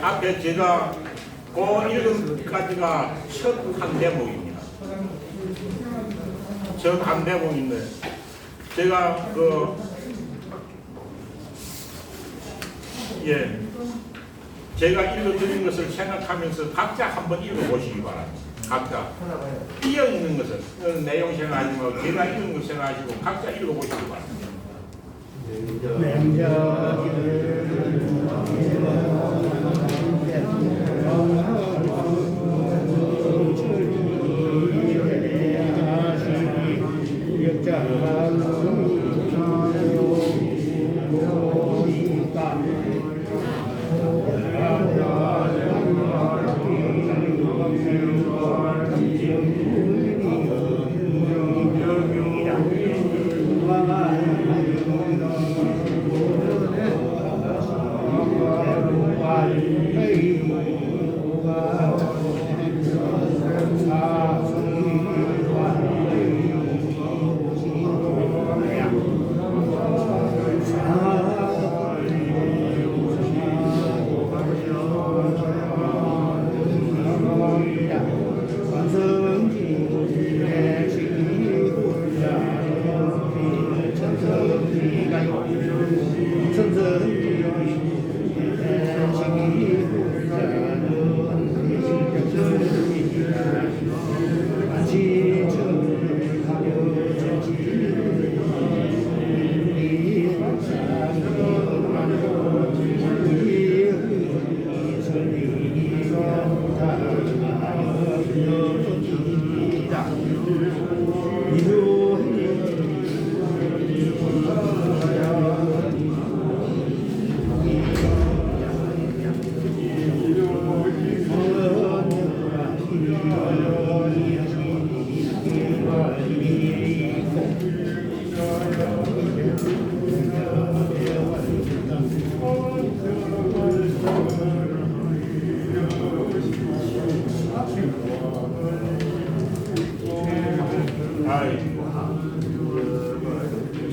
앞에 제가 그 읽은까지가 첫 한 대목입니다. 첫 한 대목인데 제가 제가 읽어드린 것을 생각하면서 각자 한번 읽어보시기 바랍니다. 각자 띄어 있는 것을 내용 생각하지 말고 제가 읽은 것 생각하시고 각자 읽어보시기 바랍니다.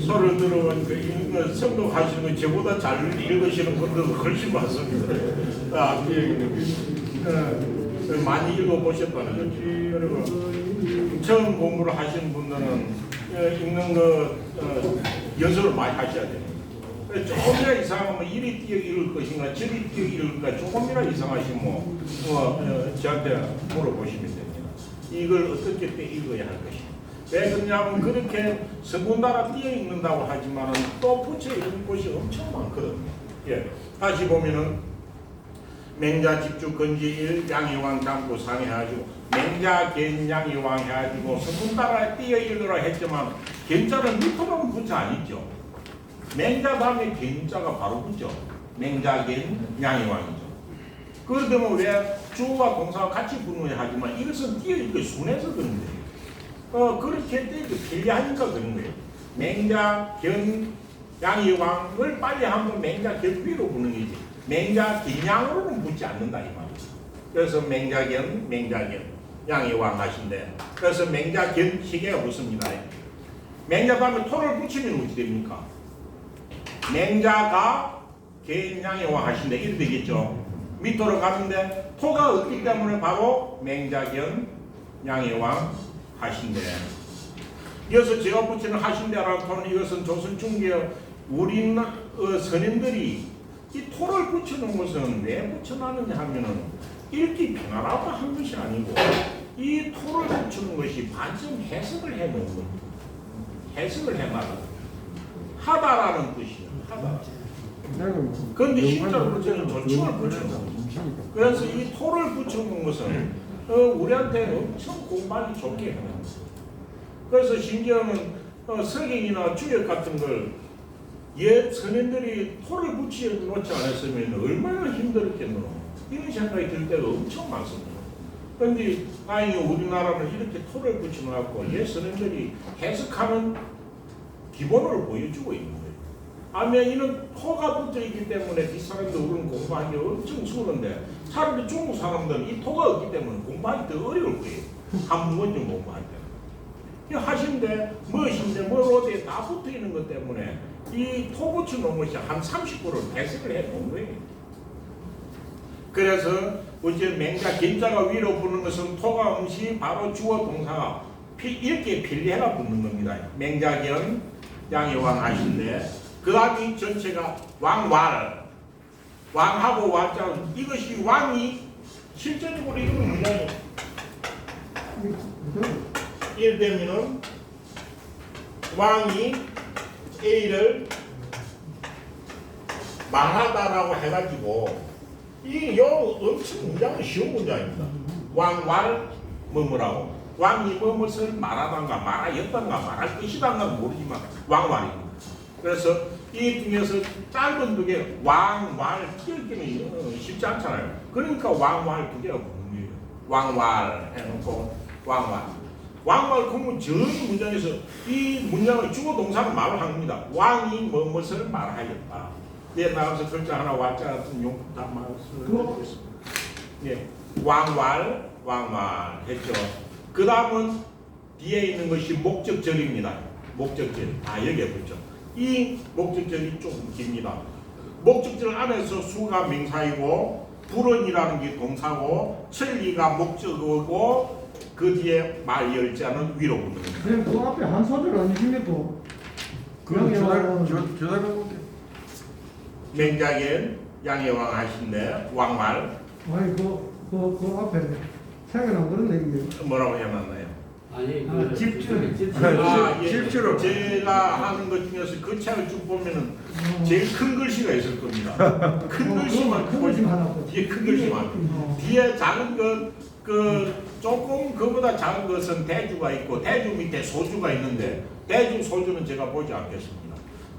소를 들어온 그 성독하시는 거 저보다 잘 읽으시는 분들도 훨씬 많습니다. 많이 읽어보셨다는 거지. 그리고 처음 공부를 하시는 분들은 읽는 거 연습을 많이 하셔야 됩니다. 조금이라 이상하면 이리 뛰어 읽을 것인가 저리 뛰어 읽을까 조금이라 이상하시면 저한테 물어보시면 됩니다. 이걸 어떻게 읽어야 할 것인가. 왜 그러냐면 그렇게 서군따라 뛰어 읽는다고 하지만 또 붙여 읽는 곳이 엄청 많거든요. 다시 보면은 맹자 집주 건지일 양이왕 장구 상해가지고 맹자 겐양이왕 해가지고 서군따라 뛰어 읽으라 했지만 gen자는 밑으로는 붙여 안 있죠. 맹자 다음에 gen자가 바로 붙죠. 맹자 겐 양이왕이죠. 그러면 왜 주어와 동사가 같이 분류하지만 이것은 뛰어 읽기 순해서 그런 거예요. 그렇게 편리하니까 그런 거예요. 맹자, 견, 양이왕을 빨리 하면 맹자, 견 위로 부는 거지. 맹자, 견양으로는 붙지 않는다 이 말이죠. 그래서 맹자, 견, 양이왕 하신대. 그래서 맹자, 견 시계가 붙습니다. 맹자 다음에 토를 붙이면 어떻게 됩니까? 맹자가, 견, 양이왕 하신대. 이렇게 되겠죠. 밑으로 가는데 토가 없기 때문에 바로 맹자, 견, 양이왕 하신대. 이어서 제가 붙이는 하신대라는 토는 이것은 조선 중기의 우리 선인들이 이 토를 붙여놓은 것은 왜 붙여놨느냐 하면은 읽기 편하라고 한 것이 아니고 이 토를 붙여놓은 것이 반쯤 해석을 해놓은 겁니다. 해석을 해놔라. 하다라는 뜻이에요. 하다. 그런데 실제로 저는 조칭을 붙여놓은 겁니다. 그래서 이 토를 붙여놓은 것은 우리한테 엄청 공부하기 좋게 해요. 그래서 심지어는 석행이나 주역 같은 걸 옛 선인들이 토를 붙여놓지 않았으면 얼마나 힘들었겠노. 이런 생각이 들 때가 엄청 많습니다. 그런데 다행히 우리나라는 이렇게 토를 붙여놓고 옛 선인들이 해석하는 기본을 보여주고 있는 거예요. 아면 이는 토가 붙어있기 때문에 이 사람들 우리는 공부하기 엄청 수월한데 차라리 중국 사람들은 이 토가 없기 때문에 공부하기 더 어려울 거예요. 한 번쯤 공부할 때. 하신데 무엇인데 뭘 어디에 다 붙어있는 것 때문에 이 토 붙여놓은 것이 한 30%를 해석을 해놓은 거예요. 그래서 어째 맹자 김자가 위로 붙는 것은 토가 음시 바로 주어 동사가 이렇게 필리해가 붙는 겁니다. 맹자견 양의왕 하신데 그 다음이 전체가 왕왈 왕하고 와자 이것이 왕이 실제적으로 이거는 문장이에요. 예를 들면은 왕이 A를 말하다라고 해가지고 이 엄청 문장은 쉬운 문장입니다. 왕왈 뭐뭐라고 왕이 뭐뭇을 말하던가 말하였던가 말할 것이던가 모르지만 왕왈입니다. 그래서 이 중에서 짧은 두 개 왕왈 끼기는 쉽지 않잖아요. 그러니까 왕왈 두 개가 붙는 거예요. 왕왈 해놓고 왕왈 그러면 전 문장에서 이 문장을 주어 동사는 말을 합니다. 왕이 뭐뭇을 말하였다. 예, 나가서 글자 하나 와자 같은 용품 다 말씀드리겠습니다. 예, 왕왈 했죠. 그 다음은 뒤에 있는 것이 목적절입니다. 목적절. 여기에 붙죠. 이 목적절이 좀 깁니다. 목적절 안에서 수가 명사이고 불언이라는 게 동사고 천리가 목적어고 그 뒤에 말열자는 위로 붙는 겁니다. 그냥 그 앞에 한 소절 아니십니까? 그럼 조달해볼게. 맹자견 양의왕 하신데 왕말 아니 그 앞에 생각난 그런데 이게 뭐라고 해놨나요? 아니 집중. 실제로 제가 하는 것 중에서 그 책을 쭉 보면은 제일 큰 글씨가 있을 겁니다. 큰 글씨만 보시면 뒤에 큰 글씨만 뒤에 작은 그 조금 그보다 작은 것은 대주가 있고 대주 밑에 소주가 있는데 대주 소주는 제가 보지 않겠습니다.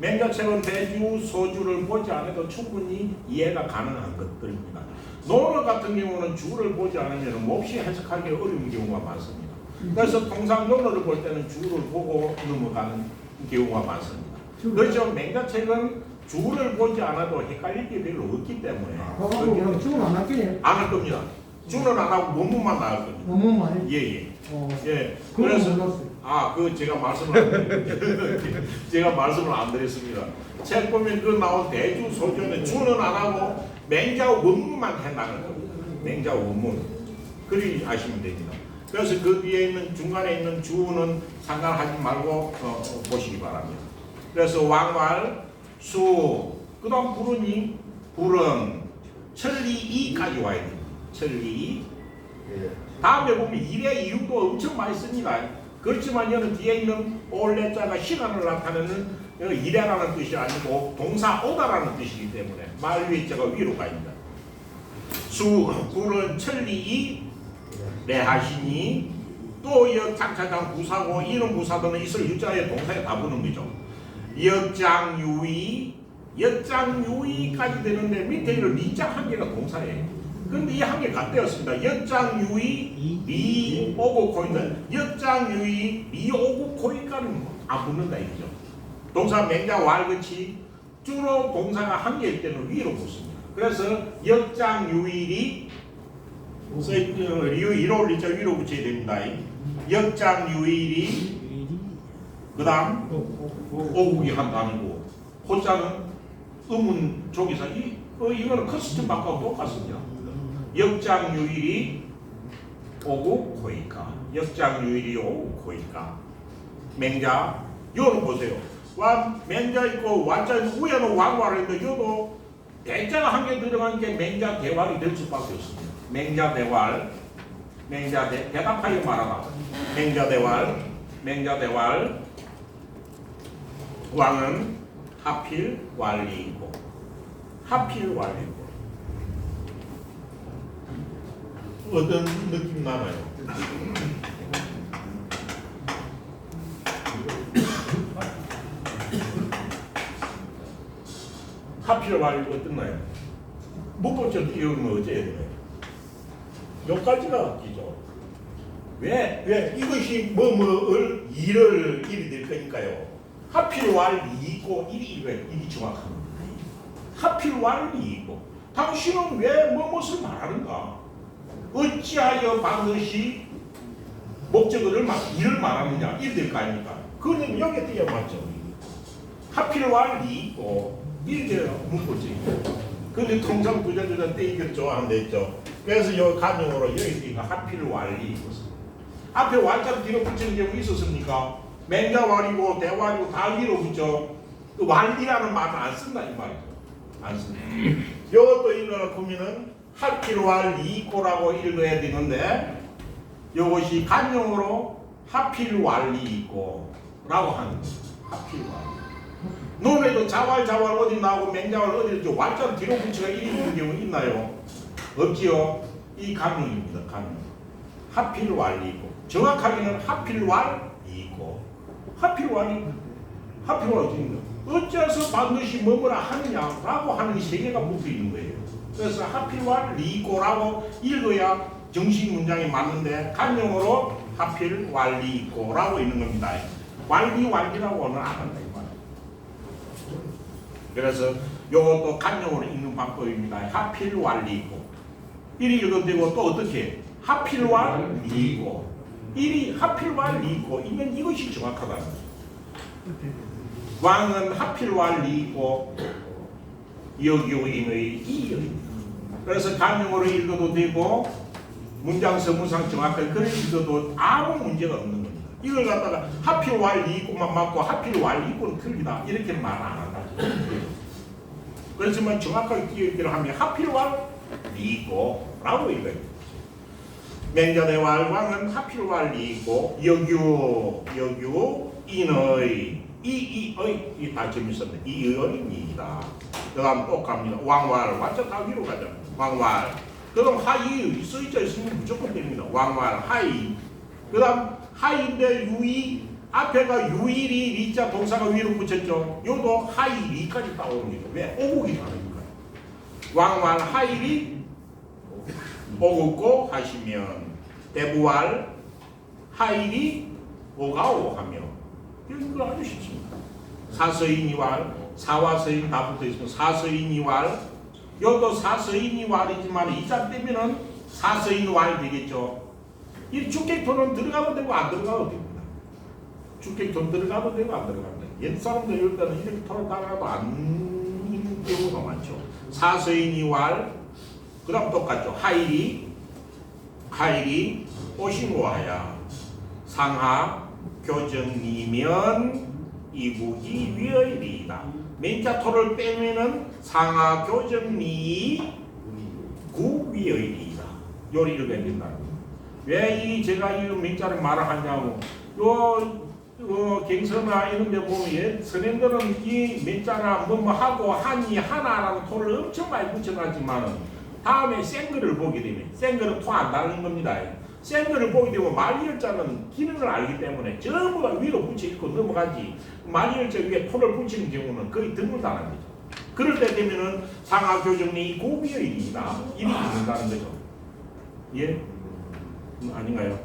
맹자책은 대주 소주를 보지 않아도 충분히 이해가 가능한 것들입니다. 논어 같은 경우는 주를 보지 않으면 몹시 해석하기 어려운 경우가 많습니다. 그래서 통상 논어를 볼 때는 주를 보고 넘어가는 경우가 많습니다. 그렇죠. 맹자책은 주를 보지 않아도 헷갈릴 게 별로 없기 때문에 그럼 주문 안 할게요. 안 할 겁니다. 주는 안 하고 원문만 나올 겁니다. 원문만. 예. 예. 그래서 제가 말씀을 안 드렸습니다. 제가 말씀을 안 드렸습니다. 책 보면 그 나온 대주 소주는 주는 안 하고 맹자 원문만 해나가는 겁니다. 맹자 원문. 그리 아시면 됩니다. 그래서 그 뒤에 있는 중간에 있는 주는 상관하지 말고 보시기 바랍니다. 그래서 왕왈, 수, 그 다음 불은이 불은 천리이까지 와야 됩니다. 천리. 다음에 보면 일의 이유도 엄청 많이 씁니다. 그렇지만 여는 뒤에 있는 올레자가 시간을 나타내는 일해라는 뜻이 아니고 동사 오다라는 뜻이기 때문에 말 위에 자가 위로 가입니다. 수, 불은 천리이 내하시니 또 역장차장 부사고 이런 부사들은 있을 유자의 동사에 다 붙는 거죠. 역장유의까지 되는데 밑에 있는 리장 한 개가 동사예요. 그런데 이 한 개 같대였습니다. 역장유의 리오고 코인데 역장유의 리오고 코이까는 안 붙는다 이거죠. 동사 맹자 왈같이 주로 동사가 한 개일 때는 위로 붙습니다. 그래서 역장유의리 리로 리자 위로 붙여야 됩니다. 역장유의리 그 다음 오국이 한 단어고 호자는 음운 조기사 이거는 커스텀 바꿔도 똑같습니다. 역장유일이 오고 코이까 역장유일이 오고 코이까 맹자 요는 보세요. 맹자 있고 완자 있고 위에는 왕화를 했는데 요도 대자가 한 개 들어간 게 맹자 대활이 될 수밖에 없습니다. 맹자 대활 대답하여 말하다 맹자 대활 왕은 하필 왈리이고 어떤 느낌 나나요? 하필 왈리가 어떻나요? 문법적 기억은 어째야 되나요? 몇 가지가 기죠. 왜 이것이 뭐뭐을 일이 될 거니까요. 하필 왈이 있고 일이 정확합니다. 하필 왈이 있고 당신은 왜 무엇을 말하는가? 어찌하여 반드시 목적어를 일을 말하느냐? 이래 될 거 아닙니까? 그는 여기에 띄어 맞죠. 하필 왈이 있고 이래 문법적이고 근데 통상 두잔 떼이겠죠, 안 됐죠. 그래서 요 간용어로 여기가 하필 왈리 있었어. 앞에 왈자를 뒤로 붙이는 경우 있었습니까? 맹자왈이고 대왈이고 다 위로 붙죠. 그 왈리라는 말은 안 쓴다 이 말이죠. 안 쓴다. 요것도 읽어 보면은 하필 왈리고라고 읽어야 되는데 요것이 간용어로 하필 왈리고라고 하는 거예요. 하필 왈리. 논에도 자왈 어디 나오고 맹자왈 어디 있죠. 왈자를 뒤로 붙여가 읽는 경우 있나요? 없지요. 이 간용입니다. 간용. 하필 왈리고 정확하게는 하필 왈이고 하필 왈이 어디인가? 어째서 반드시 뭐뭐라 하느냐라고 하는 세 개가 붙어 있는 거예요. 그래서 하필 왈리고라고 읽어야 정식 문장이 맞는데 간용어로 하필 왈리고라고 있는 겁니다. 왈리라고는 안 한다 이 말이에요. 그래서 이것도 간용어로 읽는 방법입니다. 하필 왈리고 이리 읽어도 되고 또 어떻게? 하필 왈리고 이리 하필 왈리고 이면 이것이 정확하다는 거죠. 왕은 하필 왈리고 여교인의 이여입니다. 그래서 간용어로 읽어도 되고 문장 서문상 정확하게 그렇게 읽어도 아무 문제가 없는 겁니다. 이걸 갖다가 하필 왈리고만 맞고 하필 왈리고는 틀리다 이렇게 말 안 한다. 그렇지만 정확하게 기억을 하면 하필 왈리고라고 읽어요. 맹자의 왕은 하필 왈리고 여교인의 이의 다 재밌었네. 이의입니다. 그 다음 또 갑니다. 왕왈 완전 다 위로 가죠. 왕왈 그럼 하이 써있자 있으면 무조건 됩니다. 왕왈 하이 그 다음 하이인데 유이 앞에가 유일이 리자 동사가 위로 붙였죠. 요도 하이 리까지 따오는 거죠. 왜? 오국이 다르니까. 왕왈 하이리 오국고 하시면 대부왈 하이리 오가오 하며 이런 거 아주 쉽습니다. 사서인이왈 사와 서인 다 붙어있으면 사서인이왈 요도 사서인이왈이지만 이자 빼면은 사서인왈 되겠죠. 이 주격토는 들어가도 되고 안 들어가도 됩니다. 주격토는 들어가도 되고 안 들어가도 돼요. 옛 사람들 이럴 때는 이렇게 토를 따라가도 안 있는 경우가 많죠. 사서인이왈 그 다음 똑같죠. 하이리 오신고하야 상하 교정이면 이국이 위의리이다. 맹자토를 빼면은 상하 교정리 구위의리이다. 요리 읽어야 된다. 왜 이 제가 이 맹자를 말을 하냐고. 갱서나 이런 데 보면 선생들은 이 맹자나 뭐 하고 하니 하나라는 토를 엄청 많이 붙여놨지만은 다음에 생글을 보게 되면 생글은 토 안 달는 겁니다. 생글을 보게 되면 말리을자는 기능을 알기 때문에 전부 다 위로 붙여 있고 넘어가지 말리을자 위에 토를 붙이는 경우는 거의 드물다는 거죠. 그럴 때 되면은 상하교정리 고비의리이다 이리 있는다는 거죠. 예? 아닌가요?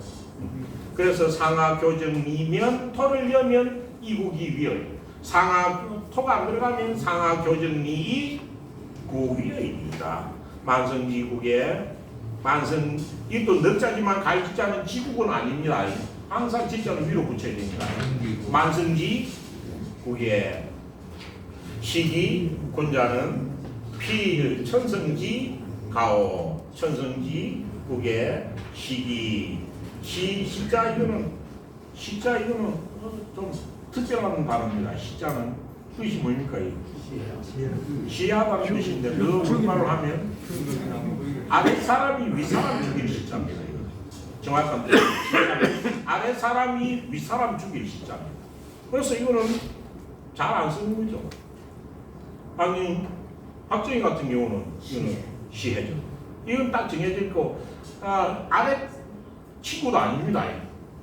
그래서 상하교정리면 토를 여면 이국이 위의 토가 안 들어가면 상하교정리 고위의리이다. 만성지국에 만성 이또 넉자지만 갈지자는 지국은 아닙니다. 항상 지자는 위로 붙여야 됩니다. 만성지국에 시기 군자는 필 천성지 가오 천성지국에 시기 시자 이거는 좀 특별한 단어입니다. 시자는 뜻이 뭡니까? 시하다는 뜻인데 그 우리말로 하면 아랫 사람이 윗 사람 죽일 시자입니다. 정확한 뜻. 아랫 사람이 윗 사람 죽일 시자입니다. 그래서 이거는 잘 안 쓰는 거죠. 아니 박정희 같은 경우는 이거는 시해죠. 이건 딱 정해져 있고 아랫 친구도 아닙니다.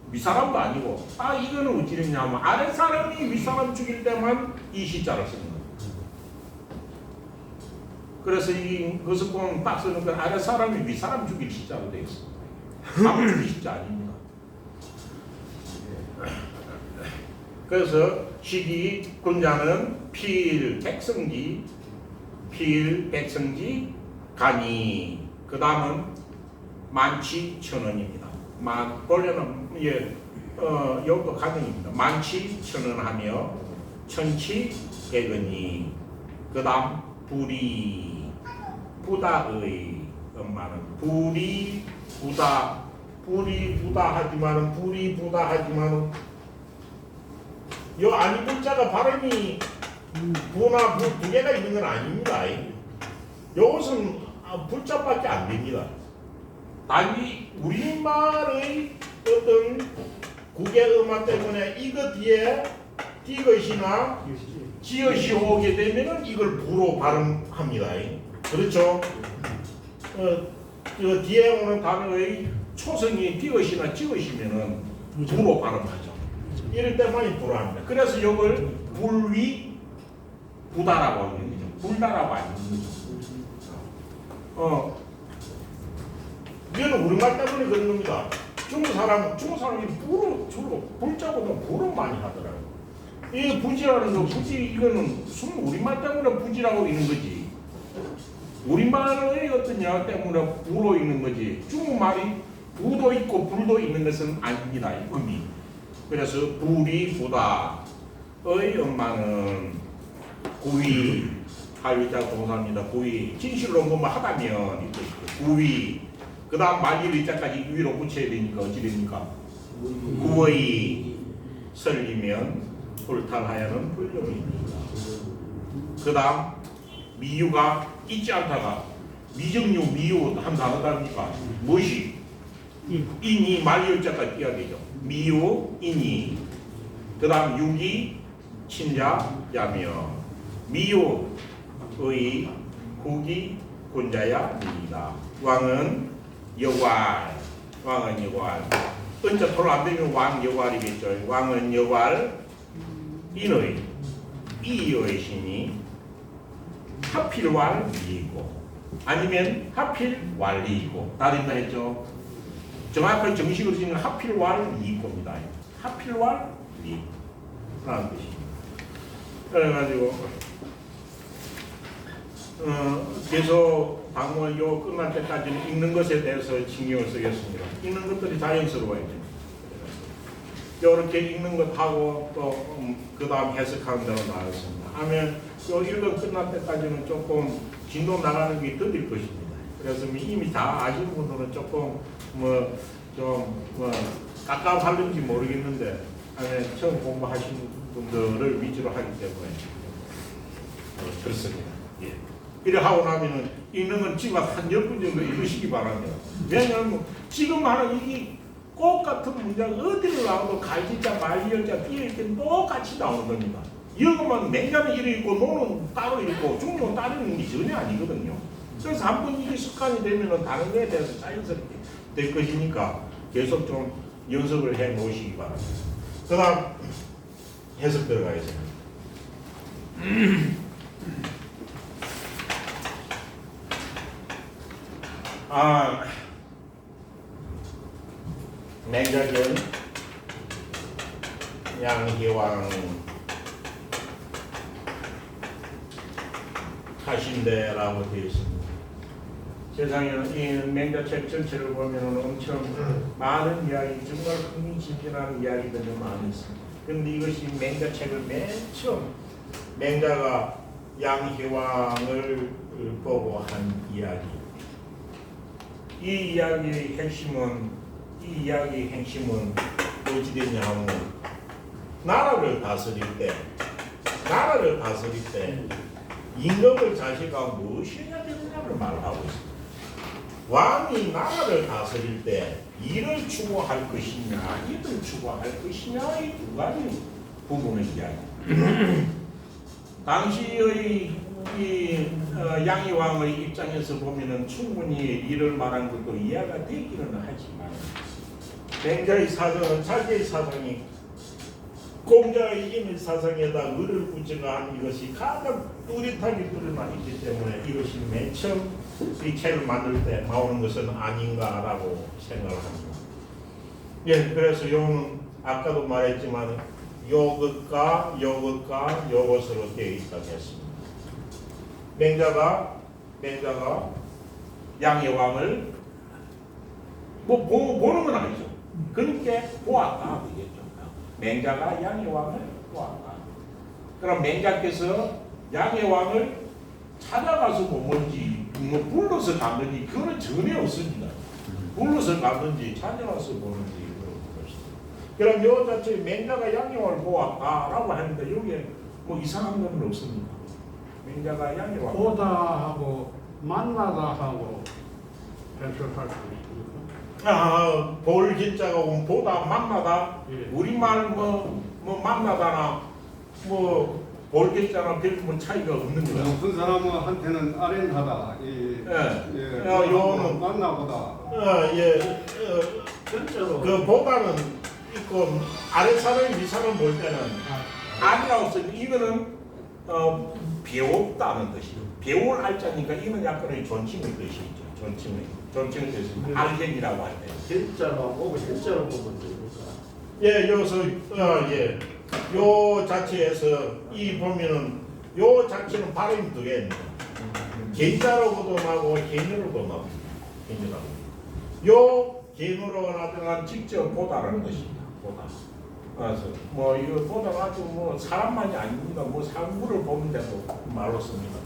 윗사람도 아니고 이거는 어찌 됐냐면 아랫사람이 윗사람 죽일 때만 이 시자를 쓰는 거예요. 그래서 이것을 보면 딱 쓰는 건 아랫사람이 윗사람 죽일 시자로 되어 있습니다. 아무 죽일 시자 아닙니다. 그래서 시기 군자는 필 백성지 간이 그 다음은 만치 천원입니다. 원래는 여기도 가정입니다. 만치 천원하며 천치 백원이 그 다음 불이 부다의 엄마는 불이 부다 하지만은 요 아니 문자가 발음이 부나 부 두 개가 있는 건 아닙니다. 요것은 불자밖에 안 됩니다. 단지 우리말의 어떤 국외음화 때문에 이거 뒤에 디귿이나 지읒이 오게 되면은 이걸 부로 발음합니다. 그렇죠? 저 뒤에 오는 단어의 초성이 디귿이나 지읒이면은 부로 발음하죠. 이럴 때만이 부로 합니다. 그래서 이걸 불위 부다라고 하는 거죠. 불다라고 하는 거죠. 이거는 우리말 때문에 그런 겁니다. 중국 사람이 부로 주로 불자보다 부로 많이 하더라고요. 이 부지라는 거 이거는 우리말 때문에 부지라고 있는 거지. 우리말의 어떤 영역 때문에 부로 있는 거지. 중국말이 부도 있고 불도 있는 것은 아닙니다. 의미. 그래서 불이 부다의 엄마는 구위 하위자 동사입니다. 구위 진실로 뭐뭐 하다면 구위 그 다음 말리의자까지 위로 붙여야 되니까 어찌 됩니까? 구의 설리면 불탈하여는 불용입니다. 그 다음 미유가 있지 않다가 미정유 미유 한 단어답니까? 무엇이? 인이 말리의자까지 띄어야 되죠. 미유 인이 그 다음 유기 친자 야며 미유의 국이 군자야 입니다. 왕은 여괄 은자 토로 안 되면 왕 여괄이겠죠. 왕은 여괄 인의 이의 신이 하필 왈리이고 아니면 하필 왈리이고 다른다 했죠. 정확하게 정식으로 지금 하필 왈리이고입니다. 하필 왈리 라는 뜻입니다. 그래가지고 계속 방문 요 끝날 때까지는 읽는 것에 대해서 신경을 쓰겠습니다. 읽는 것들이 자연스러워야 됩니다. 이렇게 읽는 것하고 또 그 다음 해석하는 대로 나왔습니다. 하면 요 읽음 끝날 때까지는 조금 진도 나가는 게 더딜 것입니다. 그래서 이미 다 아시는 분들은 조금 깝깝할는지 모르겠는데 처음 공부하시는 분들을 위주로 하기 때문에 그렇습니다. 예. 이래 하고 나면은 읽는 건 지금 한 10분 정도 읽으시기 바랍니다. 왜냐하면 지금 하는 이게 꼭 같은 문장 어디를 나와도 갈지자, 말리열자, 삐일자 똑같이 나오는 겁니다. 이거만 맹자는 이래 읽고 노는 따로 읽고 중용은 따로 읽는 게 전혀 아니거든요. 그래서 한번 이게 습관이 되면은 다른 거에 대해서 자연스럽게 될 것이니까 계속 좀 연습을 해 놓으시기 바랍니다. 그 다음 해석 들어가겠습니다. 맹자견 양희왕 하신대라고 되어 있습니다. 세상에 이 맹자책 전체를 보면 엄청 많은 이야기, 정말 흥미진진한 이야기들이 많이 있습니다. 그런데 이것이 맹자책을 맨 처음 맹자가 양희왕을 보고 한 이야기. 이 이야기의 핵심은 어찌 됐냐 하면 나라를 다스릴 때 임금을 자식과 무엇이 해야 되느냐를 말하고 있습니다. 왕이 나라를 다스릴 때 이를 추구할 것이냐 이를 추구할 것이냐 이 두 가지 부분의 이야기. 당시의 양희왕의 입장에서 보면은 충분히 이를 말한 것도 이해가 되기는 하지만 맹자의 사정은 자기의 사상이 공자의 임의 사상에다 의를 부정한 이것이 가장 뚜렷하게 드러나 있기 때문에 이것이 맨 처음 이 책을 만들 때 나오는 것은 아닌가라고 생각을 합니다. 예, 그래서 요는 아까도 말했지만 요것과 요것으로 되어 있다고 했습니다. 맹자가 양희왕을 보는 건 아니죠. 그러니까 보았다 그겠죠. 맹자가 양희왕을 보았다. 그럼 맹자께서 양희왕을 찾아가서 본 건지 뭐 불러서 갔는지 그거는 전혀 없습니다. 불러서 갔는지 찾아와서 보는지 그럼 요 자체 맹자가 양용을 보았다라고 하는데 여기에 뭐 이상한 건 없습니다. 맹자가 양용을 보다하고 만나다하고 해석할 수 있습니까? 볼 기자가 보다 만나다 예. 우리말 뭐 만나다나 뭐 볼 기자나 별 차이가 없는 거야. 높은 사람한테는 아련하다. 요는 만나보다. 실제로 그 보다는 있고 아래 사람 위 사람 볼 때는 아니라고 쓰는 이거는 배웠다는 뜻이에요. 배울 알자니까 이는 약간의 존칭의 뜻이죠. 존칭의 뜻입니다. 알견이라고 할 때. 실제로 보고 실제로 보면 됩니까? 예, 여기서 요 자체에서 이 보면은 요 자체는 발음이 두 개입니다. 개자로도 나고 개인으로도 나옵니다. 개인으로. 요 개인으로 나타난 직접 보다라는 뜻입니다. 보다. 그래서 뭐 이거 보다가 아주 뭐 사람만이 아닙니다. 뭐 상부를 보는데도 말로 씁니다.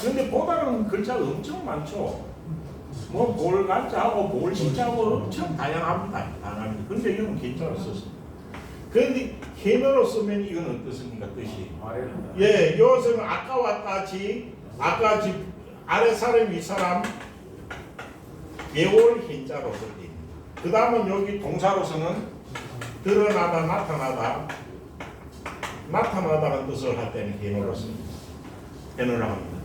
근데 보다는 글자가 엄청 많죠. 뭐 볼 간자하고 볼 신자하고 엄청 다양합니다. 근데 이건 개자로 썼습니다. 그런데 개너로 쓰면 이건 어떻습니까? 뜻이? 예, 요것은 아까와 같이 아래 사람 위 사람 배울 hin자로 썼습니다. 그 다음은 여기 동사로서는 드러나다 나타나다는 뜻을 할 때는 개너로 씁니다. 개너를 합니다.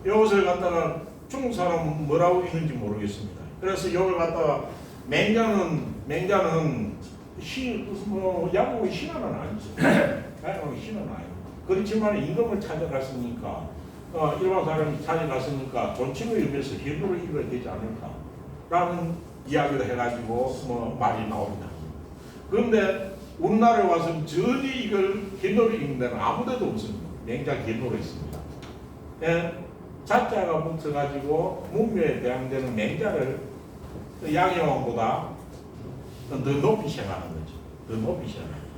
이것을 갖다가 중국 사람은 뭐라고 읽는지 모르겠습니다. 그래서 이걸 갖다가 맹자는 양국의 신화는 아니죠. 양국의 신화는 아니고 그렇지만 임금을 찾아갔으니까 일반 사람이 찾아갔으니까 존칭의 의미에서 현도를 읽어야 되지 않을까라는 이야기를 해가지고 뭐 말이 나옵니다. 그런데 우리나라에 와서 전혀 이걸 현도를 읽는 데는 아무데도 없습니다. 맹자 현도로 있습니다. 예, 자자가 붙어가지고 문묘에 해당되는 맹자를 양형보다 더 높이 생각하는 거죠. 더 높이 생각하는 거죠.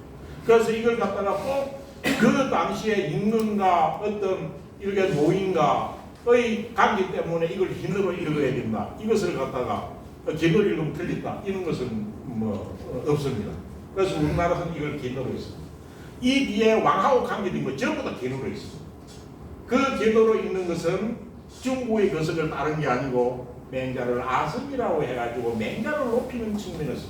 그래서 이걸 갖다가 꼭 그 당시에 임금과 어떤 이렇게 노인과의 관계 때문에 이걸 힘으로 읽어야 된다. 이것을 갖다가 기도를 읽으면 틀린다. 이런 것은 뭐 없습니다. 그래서 우리나라는 이걸 기도로 했습니다. 이 뒤에 왕하고 관계된 거 전부 다 기도로 했습니다. 그 기도로 읽는 것은 중국의 거석을 따른 게 아니고 맹자를 아성이라고 해가지고 맹자를 높이는 측면에서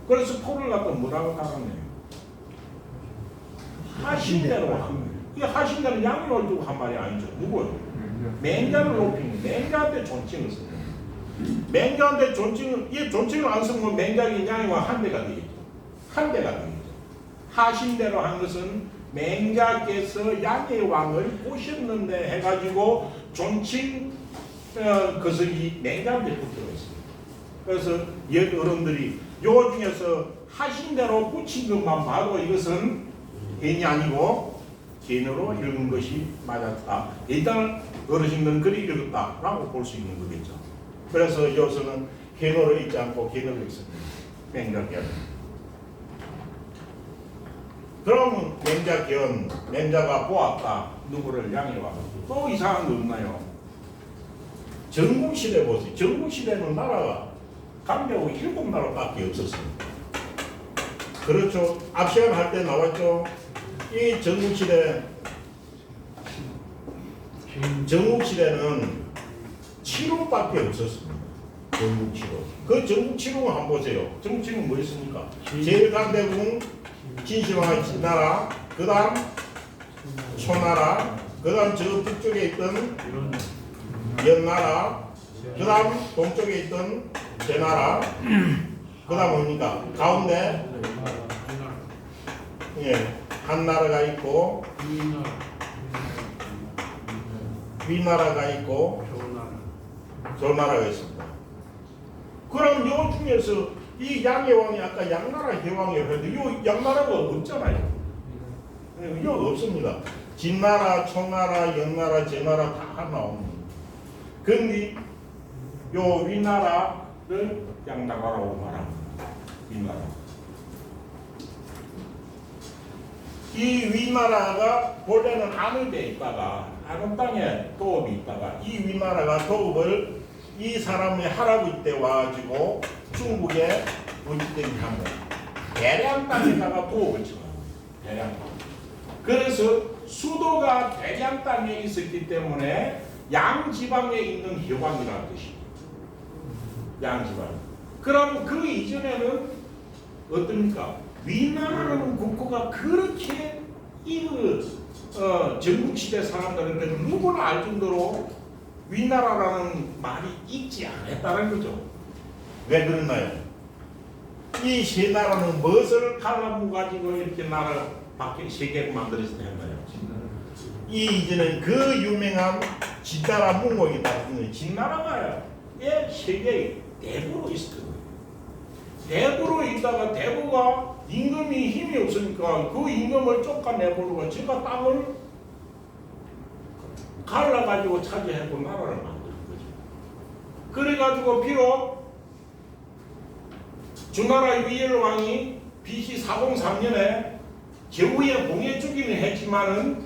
그래서 토를 갖다 뭐라고 달았네요. 하신대로 한 거예요. 이 하신대는 양을 두고 한 말이 아니죠. 누구요? 맹자를 높이는 맹자한테 존칭을 쓰는 맹자한테 존칭을 안 쓰면 맹자의 양이와 한 대가 되겠죠. 한 대가 되겠죠. 하신대로 한 것은 맹자께서 양의 왕을 꼬셨는데 해가지고 존칭 거석이 맹자한테 붙어 있습니다. 그래서 옛 어른들이 요 중에서 하신 대로 붙인 것만 봐도 이것은 개인이 아니고 개인으로 읽은 것이 맞았다. 일단 어르신들은 그리 읽었다라고 볼 수 있는 거겠죠. 그래서 여기서는 개인으로 읽지 않고 개인으로 읽습니다. 맹자견. 그럼 맹자가 보았다. 누구를 양해와. 또 이상한 거 없나요? 전국시대 보세요. 전국시대는 나라가 강대국 7나라밖에 없었습니다. 그렇죠. 앞 시간 할 때 나왔죠. 이 전국시대는 7호밖에 없었습니다. 전국 7호. 그 전국 7호는 한번 보세요. 전국 7호는 뭐였습니까? 제일강대국, 진시황의 진나라, 그 다음 초나라, 그 다음 저 북쪽에 있던 연나라, 그 다음 동쪽에 있던 제나라, 그 다음 뭡니까? 가운데 한나라가 있고 위나라가 있고 조나라가 있습니다. 그럼 요 중에서 이 양해왕이 아까 양나라 해왕이라고 했는데 요 양나라가 없잖아요. 이거 없습니다. 진나라, 초나라, 연나라, 제나라 다 나옵니다. 근데 요 위나라를 양나라라고 말합니다. 위나라. 이 위나라가 본래는 안을배에 있다가 작은 땅에 도읍이 있다가 이 위나라가 도읍을 이 사람의 할아버지 때 와가지고 중국에 어디 때문에 하면 대량 땅에다가 도읍을 지어요. 대량 땅. 그래서 수도가 대량 땅에 있었기 때문에 양지방에 있는 혜왕이라는 뜻입니다. 양지방. 그럼 그 이전에는 어떻습니까? 위나라는 국가가 그렇게 전국시대 사람들한테 누구나 알 정도로 위나라라는 말이 있지 않았다는 거죠. 왜 그러나요? 이 세 나라는 무엇을 갈라무 가지고 이렇게 나라 밖에 세계를 만들어서 했나요? 이 이전은 그 유명한 진나라 문공이 따르는 진나라가 세계의 대부로 있었거든요. 대부로 있다가 대부가 임금이 힘이 없으니까 그 임금을 쫓아내버리고 제가 땅을 갈라가지고 차지하고 나라를 만드는 거죠. 그래가지고 비록 주나라의 위엘왕이 BC 403년에 제후에 봉해 주기는 했지만은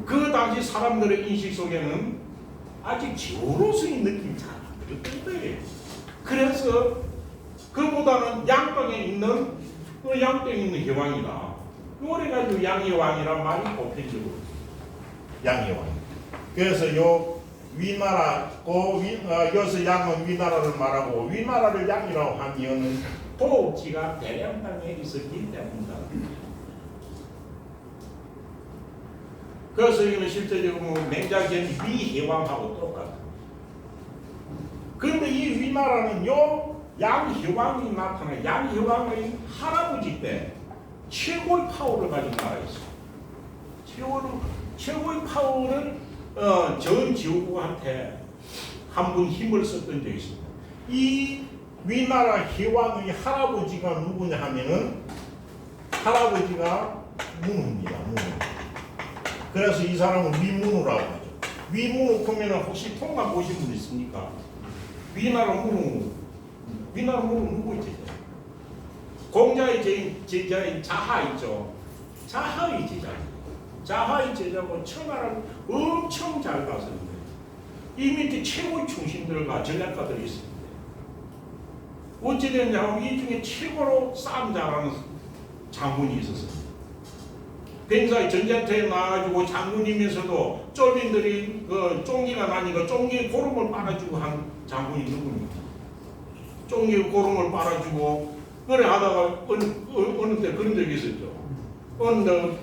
그 당시 사람들의 인식 속에는 아직 제후로서의 느낌이 잘 안 들었던 거예요. 그래서 그보다는 양땅에 있는 혜왕이다. 그래가지고 양혜왕이란 말이 보편적으로 양혜왕. 그래서 요 위나라고 여기서 양은 위나라를 말하고 위나라를 양이라고 한 이유는 도읍지가 대량 땅에 있었기 때문이다. 그래서 이거는 실제적으로 맹자기의 위혜왕하고 똑같아요. 그런데 이 위나라는 요 양혜왕이 나타나 양혜왕의 할아버지 때 최고의 파워를 가진 나라였어요. 최고의 파워를 전 지옥국한테 한 번 힘을 썼던 적이 있습니다. 이 위나라 혜왕의 할아버지가 누구냐 하면은 할아버지가 문우입니다. 문우. 그래서 이 사람은 위문우라고 하죠. 위문우 보면은 혹시 통감 보신 분 있습니까? 위나라 문우 누구 있죠? 공자의 제자인 자하 있죠. 자하의 제자. 자하의 제자고 천하를 엄청 잘 다스립니다. 이 밑에 최고의 충신들과 전략가들이 있습니다. 어찌됐냐면 이 중에 최고로 싸움 잘하는 장군이 있었습니다. 뱅사의 전쟁터에 나와가지고 장군이면서도 쫄빈들이 쫑기가 나니까 쫑기 고름을 빨아주고 한 장군이 누굽니까? 쫑기 고름을 빨아주고 그래 하다가 어느 때 그런 적이 있었죠. 어느 날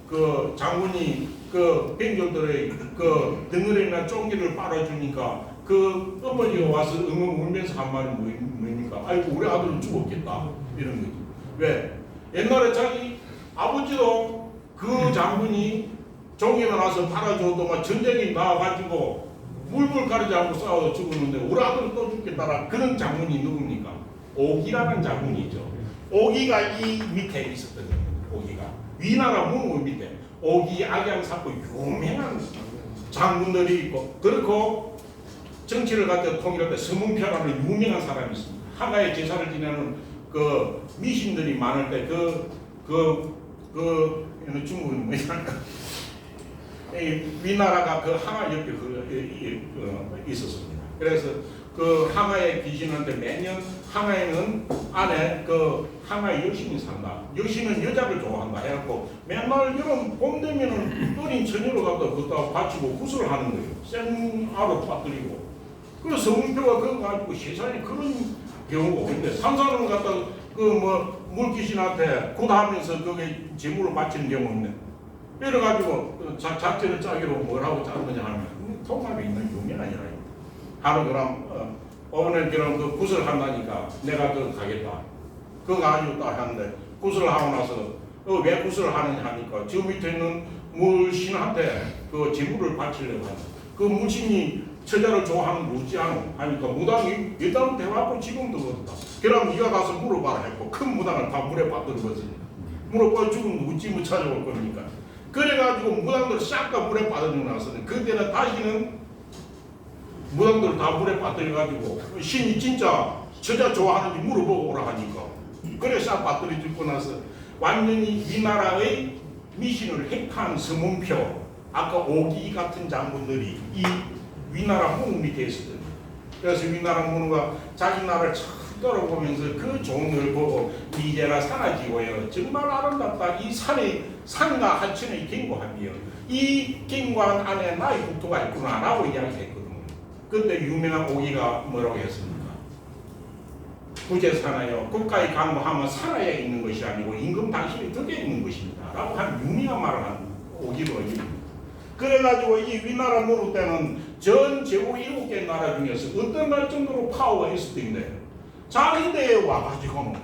그 장군이 그 뱅졸들의 그 등을이나 쫑기를 빨아주니까 그 어머니가 와서 엉엉 울면서 한 말이 뭡니까? 아이고 우리 아들은 죽었겠다 이런 거지. 왜? 옛날에 자기 아버지도 그 장군이 종이가 나서 팔아줘도만 전쟁이 나와가지고 물불 가리지 않고 싸워서 죽었는데 우리 아들은 또 죽겠다라 그런 장군이 누굽니까? 오기라는 장군이죠. 오기가 이 밑에 있었던 겁니다. 오기가 위나라 문우 밑에 오기 악양사고 유명한 장군들이 있고 그렇고 정치를 갖다 통일할 때 서문표라는 유명한 사람이 있습니다. 하가의 제사를 지내는 그 미신들이 많을 때 중국은 뭐랄까 위나라가 그 항하 옆에 있었습니다. 그래서 그 항하의 귀신한테 매년 항하에는 안에 그 항하의 여신이 산다. 여신은 여자를 좋아한다 해갖고 맨날 여름 봄 되면은 어린 처녀로 갖다 그것다 바치고 구슬을 하는 거예요. 생알을 빠뜨리고. 그래서 성문표가 그거 가지고 세상에 그런 경우가 있는데 산사람 갖다 그 뭐 물귀신한테 굿하면서 거기에 재물을 바치는 경우 있네. 이래가지고 작전을 짜기로 뭐라고 짠 거냐 하면 통합에 있는 유명한 일이에요. 하루 그럼 오늘 그럼 그 구슬 한다니까 내가 그 가겠다. 그거 가지고 딱 하는데 구슬을 하고 나서 왜 구슬을 하느냐 하니까 저 밑에 있는 물신한테 그 재물을 바치려고 한다. 그 물신이 처자를 좋아하는 무지하노 하니까 무당이 일단 대화하고 지금도 그렇다. 그럼 네가 가서 물어봐라 했고 큰 무당을 다 물에 빠뜨려버지. 물에 빠져 죽으면 어찌 못 찾아올 겁니까? 그래가지고 무당들 싹 다 물에 빠뜨리고 나서는 그때는 다시는 무당들 다 물에 빠뜨려가지고 신이 진짜 처자 좋아하는지 물어보고 오라 하니까 그래 싹 빠뜨려 죽고 나서 완전히 위나라의 미신을 획한 서문표, 아까 오기 같은 장군들이 이 위나라 문우 밑에 있었거든요. 그래서 위나라 문우가 자기 나라를 참 돌아보면서 그 종을 보고 이제라 사라지고요. 정말 아름답다. 이 산과 하천의 견고함이요. 이 견고한 안에 나의 국토가 있구나라고 이야기했거든요. 그때 유명한 오기가 뭐라고 했습니까? 부재사나요. 국가의 강구하면 살아야 있는 것이 아니고 임금 당신이 덕에 있는 것입니다. 라고 한 유명한 말을 한 오기로 입니다. 그래가지고 이 위나라 문우 때는 전 제국 7개 나라 중에서 어떤 날 정도로 파워가 있었던데 자기 때에 와가지고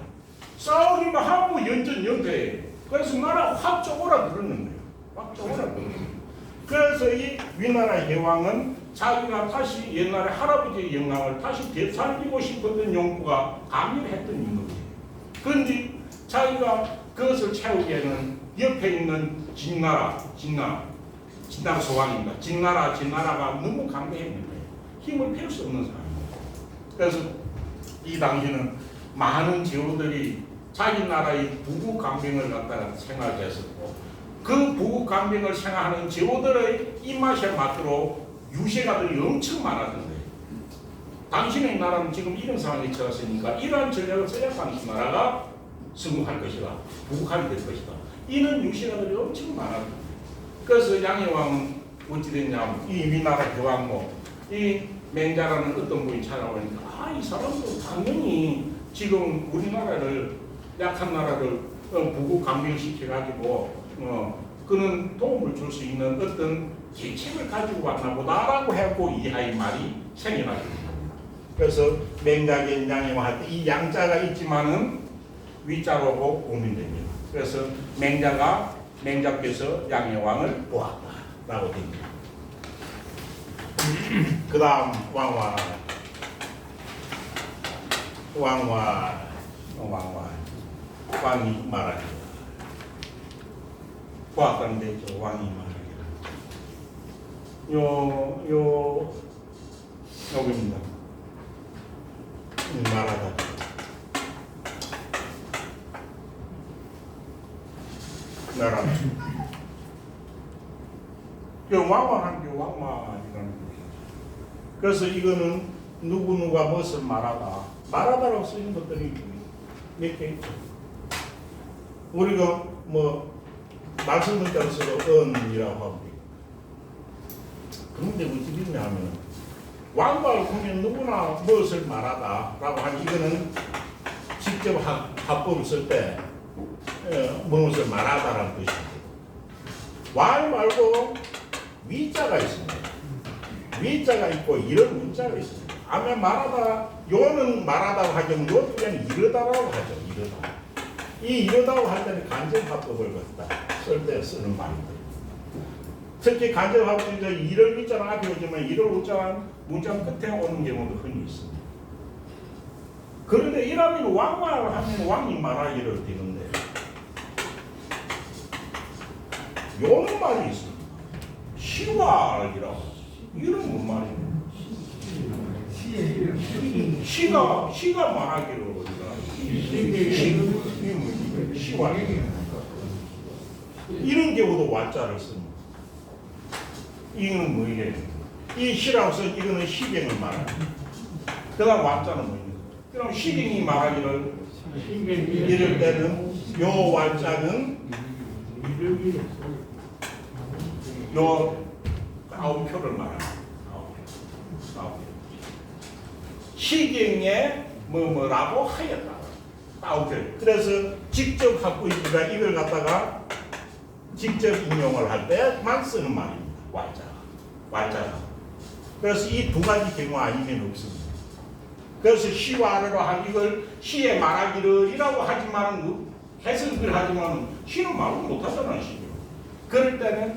싸우기만 하고 연전연패. 그래서 나라 확 쪼그라들었는 거예요. 확 쪼그라들었어요. 그래서 이 위나라 여왕은 자기가 다시 옛날에 할아버지의 영광을 다시 되살리고 싶었던 욕구가 강렬했던 인물이에요. 그런데 자기가 그것을 채우기에는 옆에 있는 진나라 소왕입니다. 진나라가 너무 강대했는데 힘을 뺄 수 없는 사람이에요. 그래서 이 당시는 많은 제후들이 자기 나라의 부국 강병을 갖다가 생각했었고 그 부국 강병을 생각하는 제후들의 입맛에 맞도록 유세가들이 엄청 많았던데 당신의 나라는 지금 이런 상황에 처했으니까 이러한 전략을 써야 당신 나라가 성공할 것이다. 부국하게 될 것이다. 이는 유세가들이 엄청 많았던데 그래서 양해왕은 어찌 됐냐면 이 위나라 교황모 이 맹자라는 어떤 분이 찾아오니까 이 사람도 당연히 지금 우리나라를 약한 나라를 부국 강병시켜가지고 그는 도움을 줄 수 있는 어떤 계책을 가지고 왔나 보다라고 해갖고 이하의 말이 생겨나게 됩니다. 그래서 맹자견 양해왕 할 때 이 양자가 있지만은 위자로고 고민됩니다. 그래서 맹자께서 양해왕을 보았다라고 됩니다. 그 다음 왕이 말하기를 보았다는데 저 왕이 말하기를 여기입니다. 말하다 왕마라는 왕마이라는 뜻이죠. 그래서 이거는 누구누가 무엇을 말하다라고 쓰는 것들이 몇 개 있죠. 우리가 말씀을 따라서 언이라고 하고 그런데 어찌 됐냐면 왕마를 보면 누구나 무엇을 말하다라고 하니 이거는 직접 합법을 쓸 때 무엇을 말하다라는 뜻입니다. 왈 말고 위자가 있습니다. 위자가 있고 이런 문자가 있습니다. 아마 말하다 요는 말하다고 하죠. 요 때는 이러다라고 하죠. 이러다고 할 때는 간접합법을 갖다 쓸 때 쓰는 말입니다. 특히 간접합법에서 이를 위자는 앞에 오지만 이를 문자 끝에 오는 경우도 흔히 있습니다. 그런데 이라면 왕말 하면 왕이 말하기를 되는데 요런 말이 있습니다. 시왈이라고 이런 뭔 말이에요? 시가 말하기를 우리가 시왈 이런 경우도 완자를 씁니다. 이거는 뭐예요? 이 시라고 써 이거는 시경을 말합니다. 그 다음 완자는 뭐예요? 그럼 시경이 말하기를 이럴 때는 요 완자는 요 따옴표를 말합니다. 따옴표. 시경에 뭐라고 하였다. 따옴표. 그래서 직접 갖고 있으니까 이걸 갖다가 직접 인용을 할 때만 쓰는 말입니다. 완자가. 그래서 이 두 가지 경우 아니면 없습니다. 그래서 시와르로 한 이걸 시에 말하기를이라고 하지만 해석을 하지만 시는 말을 못하잖아요. 시는. 그럴 때는